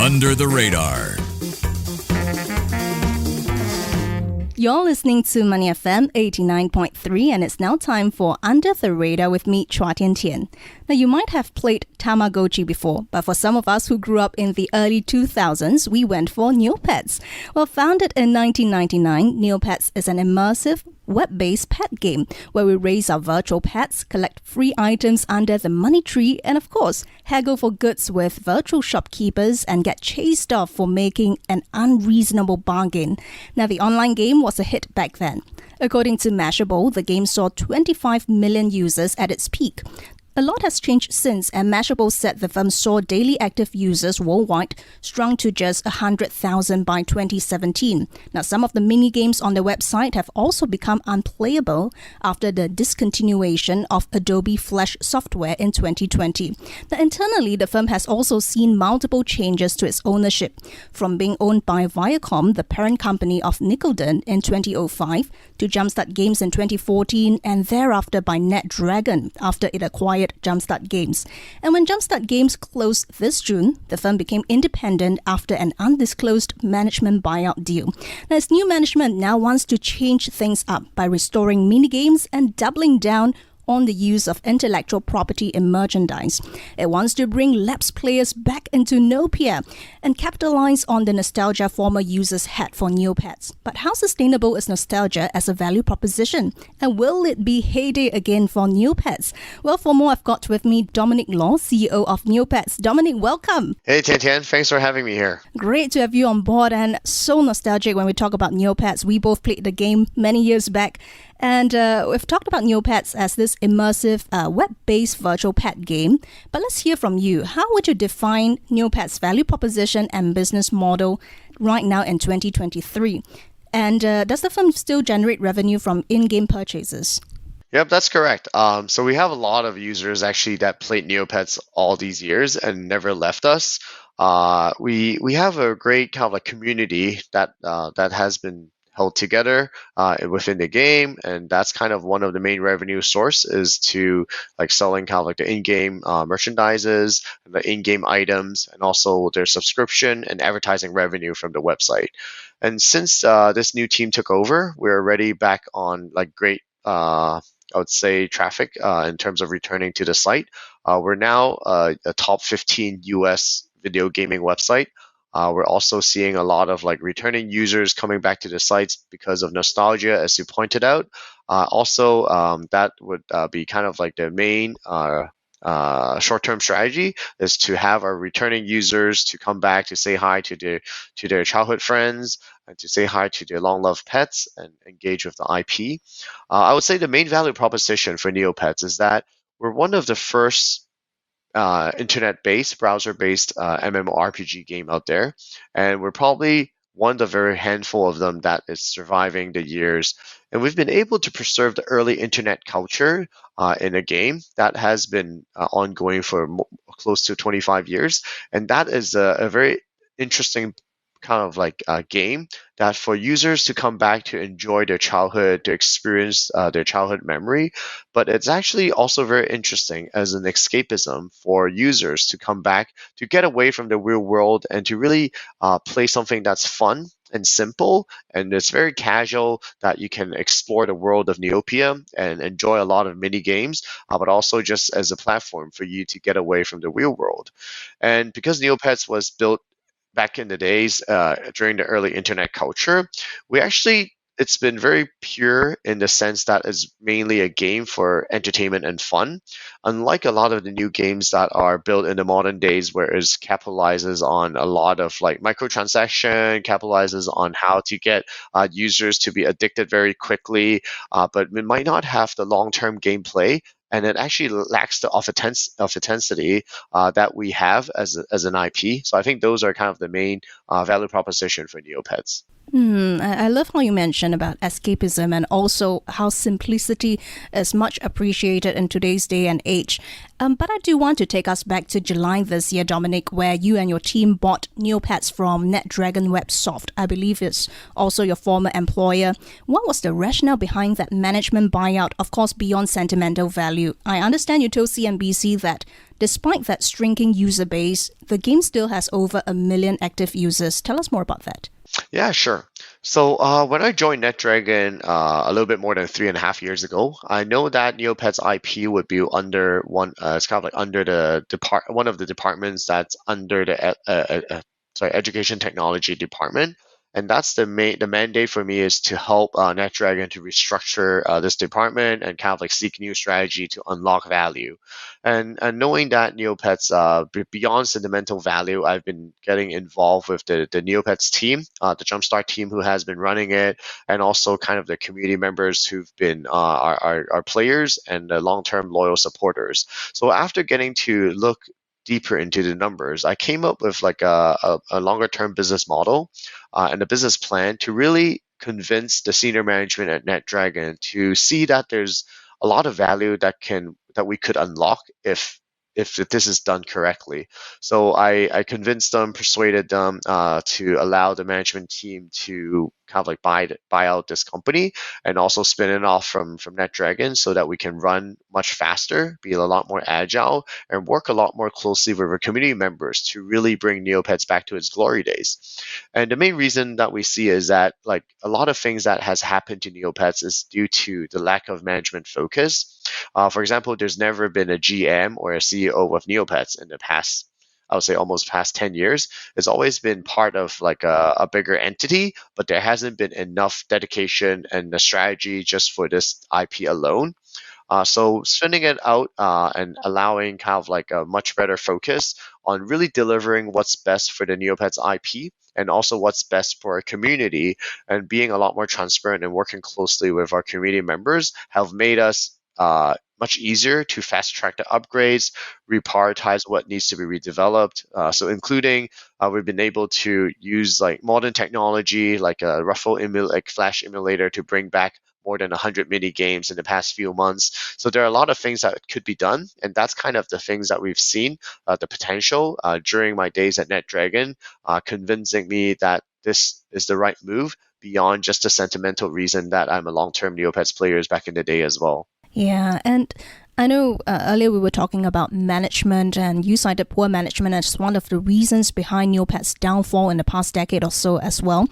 Under the Radar. You're listening to Money FM 89.3 and it's now time for Under the Radar with me, Chua Tian Tian. Now, you might have played Tamagotchi before, but for some of us who grew up in the early 2000s, we went for Neopets. Well, founded in 1999, Neopets is an immersive, web-based pet game where we raise our virtual pets, collect free items under the money tree, and of course, haggle for goods with virtual shopkeepers and get chased off for making an unreasonable bargain. Now, the online game was a hit back then. According to Mashable, the game saw 25 million users at its peak. A lot has changed since, and Mashable said the firm saw daily active users worldwide shrunk to just 100,000 by 2017. Now, some of the mini-games on their website have also become unplayable after the discontinuation of Adobe Flash software in 2020. Now, internally, the firm has also seen multiple changes to its ownership, from being owned by Viacom, the parent company of Nickelodeon, in 2005, to JumpStart Games in 2014, and thereafter by NetDragon after it acquired JumpStart Games. And when JumpStart Games closed this June, the firm became independent after an undisclosed management buyout deal. Now, its new management now wants to change things up by restoring minigames and doubling down on the use of intellectual property in merchandise. It wants to bring lapsed players back into Neopets and capitalize on the nostalgia former users had for Neopets. But how sustainable is nostalgia as a value proposition? And will it be heyday again for Neopets? Well, for more, I've got with me Dominic Law, CEO of Neopets. Dominic, welcome. Hey, Tian Tian. Thanks for having me here. Great to have you on board, and so nostalgic when we talk about Neopets. We both played the game many years back. And we've talked about Neopets as this immersive web-based virtual pet game. But let's hear from you. How would you define Neopets' value proposition and business model right now in 2023? And does the firm still generate revenue from in-game purchases? Yep, that's correct. So we have a lot of users actually that played Neopets all these years and never left us. We have a great kind of like community that has been held together within the game, and that's kind of one of the main revenue source is to like selling kind of like the in-game merchandises, the in-game items, and also their subscription and advertising revenue from the website. And since this new team took over, we're already back on like great I would say traffic in terms of returning to the site. We're now a top 15 US video gaming website. We're also seeing a lot of like returning users coming back to the sites because of nostalgia, as you pointed out. That would be kind of like the main short-term strategy is to have our returning users to come back to say hi to their childhood friends and to say hi to their long-loved pets and engage with the IP. I would say the main value proposition for Neopets is that we're one of the first internet-based, browser-based MMORPG game out there, and we're probably one of the very handful of them that is surviving the years. And we've been able to preserve the early internet culture in a game that has been ongoing for close to 25 years, and that is a very interesting kind of like a game that for users to come back to enjoy their childhood, to experience their childhood memory. But it's actually also very interesting as an escapism for users to come back, to get away from the real world and to really play something that's fun and simple, and it's very casual, that you can explore the world of Neopets and enjoy a lot of mini games, but also just as a platform for you to get away from the real world. And because Neopets was built back in the days during the early internet culture, it's been very pure in the sense that it's mainly a game for entertainment and fun. Unlike a lot of the new games that are built in the modern days, where it capitalizes on a lot of like microtransaction, capitalizes on how to get users to be addicted very quickly, but it might not have the long-term gameplay. And it actually lacks the authenticity that we have as an IP. So I think those are kind of the main value proposition for Neopets. I love how you mentioned about escapism and also how simplicity is much appreciated in today's day and age. But I do want to take us back to July this year, Dominic, where you and your team bought Neopets from NetDragon Websoft. I believe it's also your former employer. What was the rationale behind that management buyout, of course, beyond sentimental value? I understand you told CNBC that despite that shrinking user base, the game still has over 1 million active users. Tell us more about that. Yeah, sure. So when I joined NetDragon a little bit more than 3.5 years ago, I know that Neopets IP would be under one. It's kind of like under the one of the departments that's under the education technology department, and that's the mandate for me is to help NetDragon to restructure this department and kind of like seek new strategy to unlock value. And knowing that Neopets, beyond sentimental value, I've been getting involved with the Neopets team, the JumpStart team who has been running it, and also kind of the community members who've been our players and the long-term loyal supporters. So after getting to look deeper into the numbers, I came up with like a longer term business model and a business plan to really convince the senior management at NetDragon to see that there's a lot of value that we could unlock if this is done correctly. So I convinced them, persuaded them to allow the management team to kind of like buy out this company and also spin it off from NetDragon so that we can run much faster, be a lot more agile, and work a lot more closely with our community members to really bring Neopets back to its glory days. And the main reason that we see is that like a lot of things that has happened to Neopets is due to the lack of management focus. For example, there's never been a GM or a CEO of Neopets in the past, I would say almost past 10 years. It's always been part of like a bigger entity, but there hasn't been enough dedication and a strategy just for this IP alone. So spinning it out and allowing kind of like a much better focus on really delivering what's best for the Neopets IP and also what's best for our community and being a lot more transparent and working closely with our community members have made us much easier to fast track the upgrades, reprioritize what needs to be redeveloped. So including we've been able to use like modern technology like a like Flash emulator to bring back more than 100 mini games in the past few months. So there are a lot of things that could be done, and that's kind of the things that we've seen the potential during my days at NetDragon, convincing me that this is the right move beyond just a sentimental reason that I'm a long-term Neopets player back in the day as well. Yeah, and I know earlier we were talking about management, and you cited poor management as one of the reasons behind Neopets' downfall in the past decade or so as well.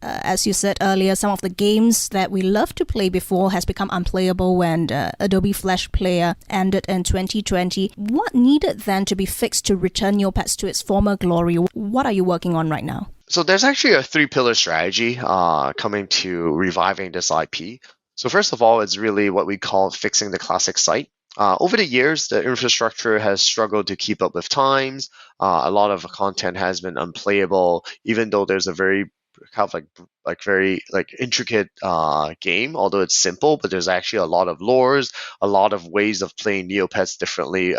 As you said earlier, some of the games that we loved to play before has become unplayable when Adobe Flash Player ended in 2020. What needed then to be fixed to return Neopets to its former glory? What are you working on right now? So there's actually a three-pillar strategy coming to reviving this IP. So first of all, it's really what we call fixing the classic site. Over the years, the infrastructure has struggled to keep up with times. A lot of content has been unplayable, even though there's a very kind of like very like intricate game, although it's simple, but there's actually a lot of lores, a lot of ways of playing Neopets differently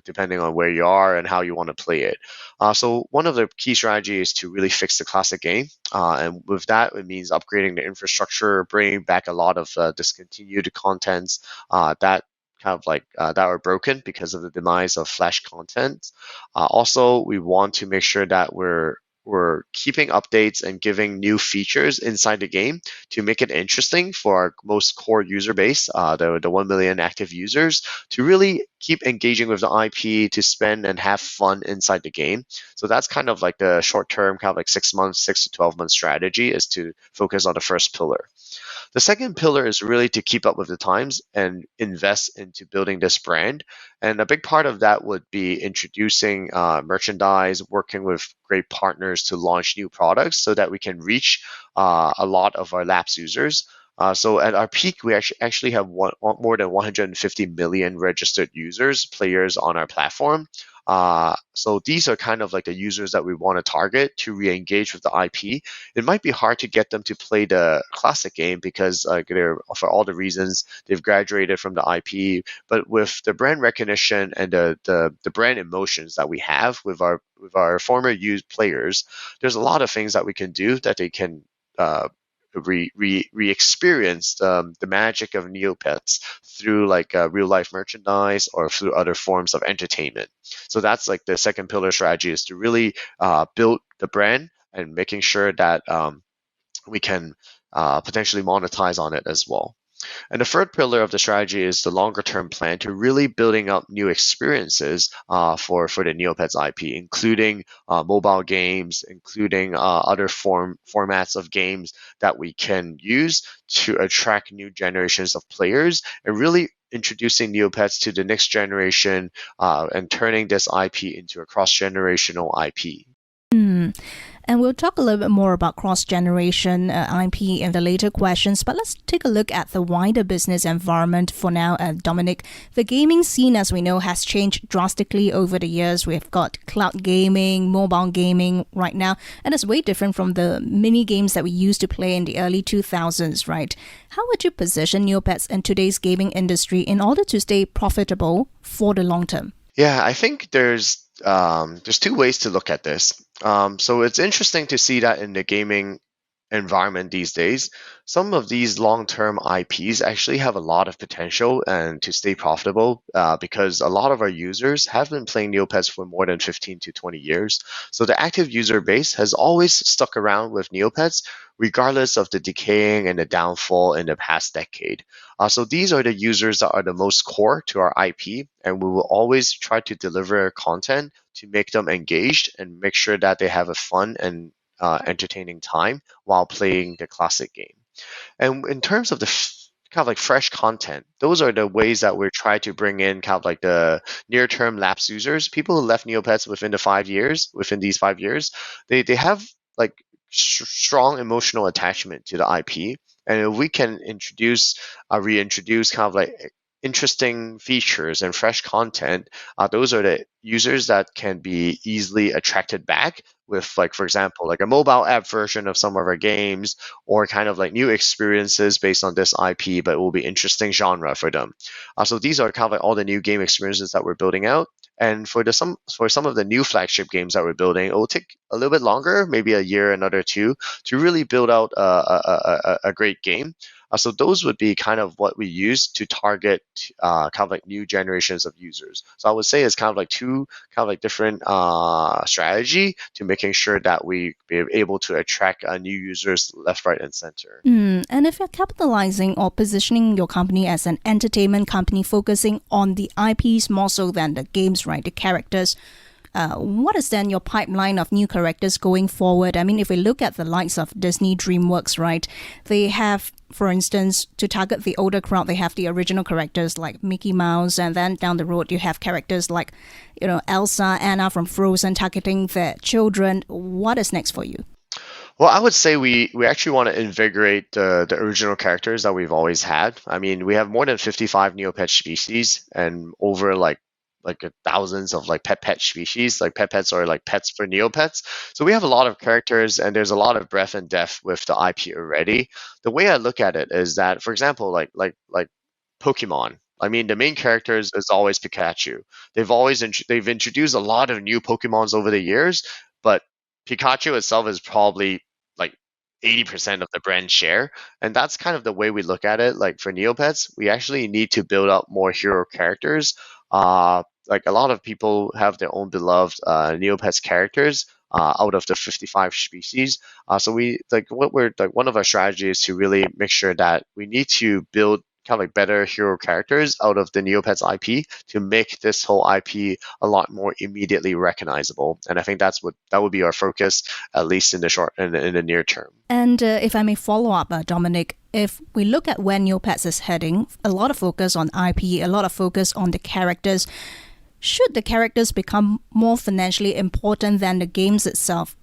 depending on where you are and how you want to play it. So one of the key strategies is to really fix the classic game, and with that it means upgrading the infrastructure, bringing back a lot of discontinued contents that kind of like that are broken because of the demise of Flash content. Also, we want to make sure that we're keeping updates and giving new features inside the game to make it interesting for our most core user base, the 1 million active users, to really keep engaging with the IP, to spend and have fun inside the game. So that's kind of like the short term, kind of like 6 months, 6 to 12 month strategy is to focus on the first pillar. The second pillar is really to keep up with the times and invest into building this brand. And a big part of that would be introducing merchandise, working with great partners to launch new products so that we can reach a lot of our lapsed users. So at our peak, we actually have more than 150 million registered users, players on our platform. So these are kind of like the users that we want to target to re-engage with the IP. It might be hard to get them to play the classic game because they're, for all the reasons they've graduated from the IP. But with the brand recognition and the brand emotions that we have with our former used players, there's a lot of things that we can do that they can re-experience the magic of Neopets through like real life merchandise or through other forms of entertainment. So that's like the second pillar strategy, is to really build the brand and making sure that we can potentially monetize on it as well. And the third pillar of the strategy is the longer term plan to really building up new experiences for the Neopets IP, including mobile games, including other formats of games that we can use to attract new generations of players, and really introducing Neopets to the next generation and turning this IP into a cross-generational IP. And we'll talk a little bit more about cross-generation IP in the later questions, but let's take a look at the wider business environment for now. Dominic, the gaming scene, as we know, has changed drastically over the years. We've got cloud gaming, mobile gaming right now, and it's way different from the mini games that we used to play in the early 2000s, right? How would you position Neopets in today's gaming industry in order to stay profitable for the long term? Yeah, I think there's two ways to look at this. So it's interesting to see that in the gaming environment these days, some of these long-term IPs actually have a lot of potential and to stay profitable because a lot of our users have been playing Neopets for more than 15 to 20 years. So the active user base has always stuck around with Neopets, regardless of the decaying and the downfall in the past decade. So these are the users that are the most core to our IP, and we will always try to deliver content to make them engaged and make sure that they have a fun and entertaining time while playing the classic game. And in terms of the kind of like fresh content, those are the ways that we're trying to bring in kind of like the near-term lapse users, people who left Neopets within these 5 years. They have like strong emotional attachment to the IP, and if we can reintroduce kind of like interesting features and fresh content, those are the users that can be easily attracted back with, like, for example, like a mobile app version of some of our games, or kind of like new experiences based on this IP, but it will be interesting genre for them. So these are kind of like all the new game experiences that we're building out. And for some of the new flagship games that we're building, it will take a little bit longer, maybe a year, another two, to really build out a great game. So those would be kind of what we use to target kind of like new generations of users. So I would say it's kind of like two kind of like different strategy to making sure that we be able to attract new users left, right, and center. And if you're capitalizing or positioning your company as an entertainment company focusing on the IPs more so than the games, right, the characters, what is then your pipeline of new characters going forward? I mean, if we look at the likes of Disney DreamWorks, right, they have, for instance, to target the older crowd, they have the original characters like Mickey Mouse, and then down the road you have characters like, Elsa, Anna from Frozen targeting their children. What is next for you? Well, I would say we actually want to invigorate the original characters that we've always had. I mean, we have more than 55 Neopet species and over like thousands of like pet species. Like pets are like pets for Neopets. So we have a lot of characters, and there's a lot of breadth and depth with the IP already. The way I look at it is that, for example, like Pokemon. I mean, the main characters is always Pikachu. They've introduced a lot of new Pokemons over the years, but Pikachu itself is probably like 80% of the brand share. And that's kind of the way we look at it. Like for Neopets, we actually need to build up more hero characters. Like a lot of people have their own beloved Neopets characters out of the 55 species. So one of our strategies is to really make sure that we need to build kind of like better hero characters out of the Neopets IP to make this whole IP a lot more immediately recognizable. And I think that would be our focus, at least in the near term. And if I may follow up, Dominic, if we look at where Neopets is heading, a lot of focus on IP, a lot of focus on the characters. Should the characters become more financially important than the games itself,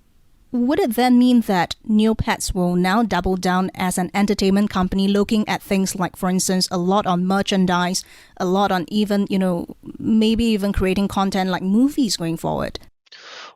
would it then mean that Neopets will now double down as an entertainment company, looking at things like, for instance, a lot on merchandise, a lot on even, maybe even creating content like movies going forward?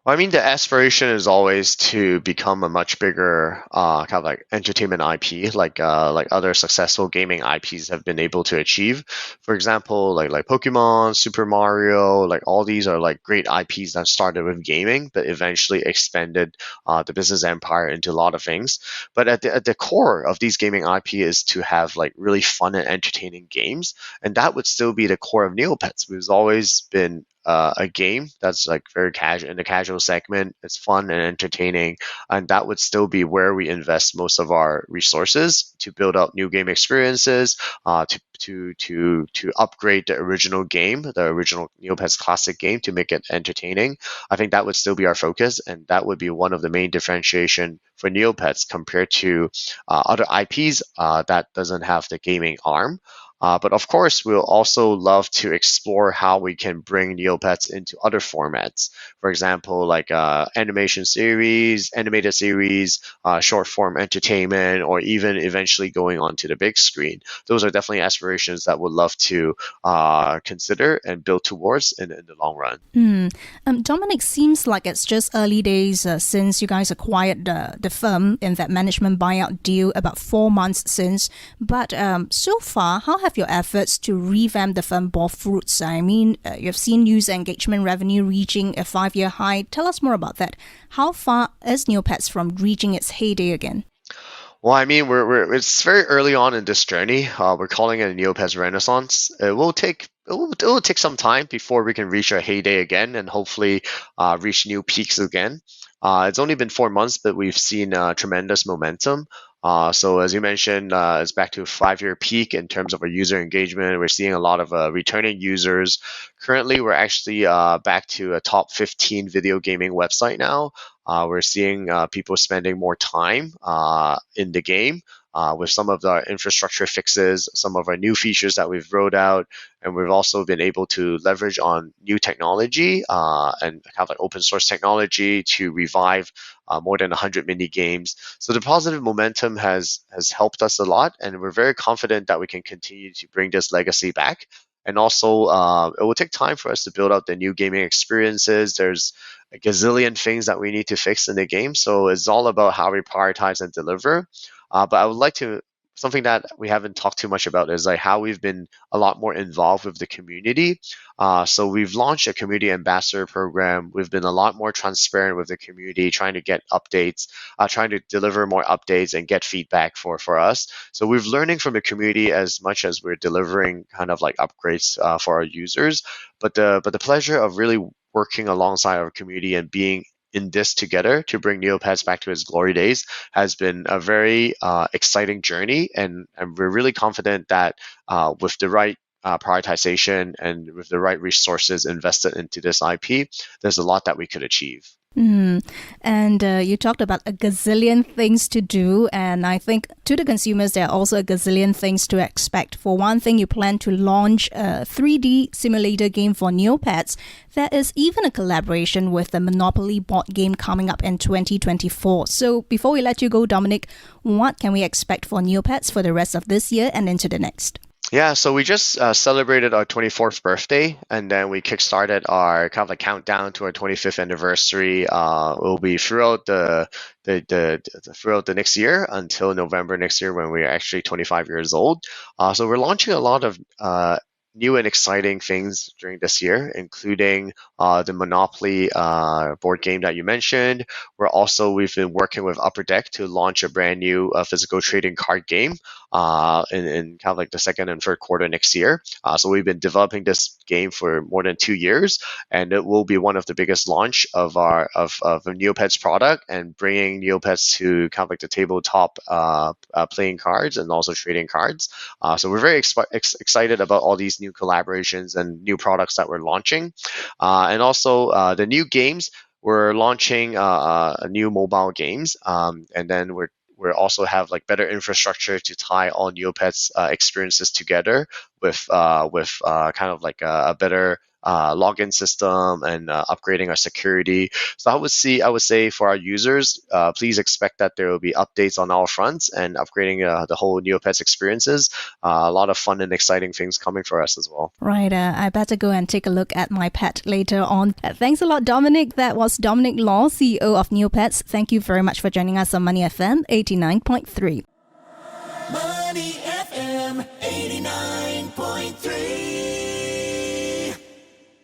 Well, I mean, the aspiration is always to become a much bigger kind of like entertainment IP, like other successful gaming IPs have been able to achieve. For example, like Pokemon, Super Mario, like all these are like great IPs that started with gaming, but eventually expanded the business empire into a lot of things. But at the core of these gaming IP is to have like really fun and entertaining games, and that would still be the core of Neopets. We've always been a game that's like very casual in the casual segment. It's fun and entertaining, and that would still be where we invest most of our resources to build up new game experiences, to upgrade the original game, the original Neopets classic game, to make it entertaining. I think that would still be our focus, and that would be one of the main differentiation for Neopets compared to other IPs that doesn't have the gaming arm. But of course, we'll also love to explore how we can bring Neopets into other formats. For example, like animation series, animated series, short form entertainment, or even eventually going onto the big screen. Those are definitely aspirations that we'd love to consider and build towards in the long run. Dominic, seems like it's just early days since you guys acquired the firm in that management buyout deal about 4 months since. But so far, how have your efforts to revamp the firm bore fruits? I mean, you've seen user engagement revenue reaching a 5-year high. Tell us more about that. How far is Neopets from reaching its heyday again? Well, I mean, it's very early on in this journey. We're calling it a Neopets Renaissance. It will take some time before we can reach our heyday again and hopefully reach new peaks again. It's only been 4 months, but we've seen tremendous momentum. So as you mentioned, it's back to a 5-year peak in terms of our user engagement. We're seeing a lot of returning users. Currently, we're actually back to a top 15 video gaming website now. We're seeing people spending more time in the game with some of the infrastructure fixes, some of our new features that we've rolled out, and we've also been able to leverage on new technology and kind of like open source technology to revive more than 100 mini games. So the positive momentum has helped us a lot, and we're very confident that we can continue to bring this legacy back. And also, it will take time for us to build out the new gaming experiences. There's a gazillion things that we need to fix in the game, so it's all about how we prioritize and deliver. But I would like to something that we haven't talked too much about is like how we've been a lot more involved with the community. So we've launched a community ambassador program. We've been a lot more transparent with the community, trying to get updates, trying to deliver more updates and get feedback for us. So we're learning from the community as much as we're delivering kind of like upgrades for our users. But the pleasure of really working alongside our community and being in this together to bring Neopets back to its glory days has been a very exciting journey, and we're really confident that with the right prioritization and with the right resources invested into this IP, there's a lot that we could achieve. And you talked about a gazillion things to do, and I think to the consumers, there are also a gazillion things to expect. For one thing, you plan to launch a 3D simulator game for Neopets. There is even a collaboration with the Monopoly board game coming up in 2024. So before we let you go, Dominic, what can we expect for Neopets for the rest of this year and into the next? Yeah, so we just celebrated our 24th birthday, and then we kickstarted our kind of like countdown to our 25th anniversary. It will be throughout throughout the next year until November next year when we're actually 25 years old. So we're launching a lot of new and exciting things during this year, including the Monopoly board game that you mentioned. We've been working with Upper Deck to launch a brand new physical trading card game in kind of like the second and third quarter next year. So we've been developing this game for more than 2 years, and it will be one of the biggest launch of a Neopets product and bringing Neopets to kind of like the tabletop playing cards and also trading cards. So we're very excited about all these new collaborations and new products that we're launching. And also the new games, we're launching new mobile games, and then we also have like better infrastructure to tie all Neopets experiences together with kind of like a better login system and upgrading our security. So I would say for our users, please expect that there will be updates on all fronts and upgrading the whole Neopets experiences. A lot of fun and exciting things coming for us as well. Right, I better go and take a look at my pet later on. Thanks a lot, Dominic. That was Dominic Law, CEO of Neopets. Thank you very much for joining us on Money FM 89.3. Money FM 89.3.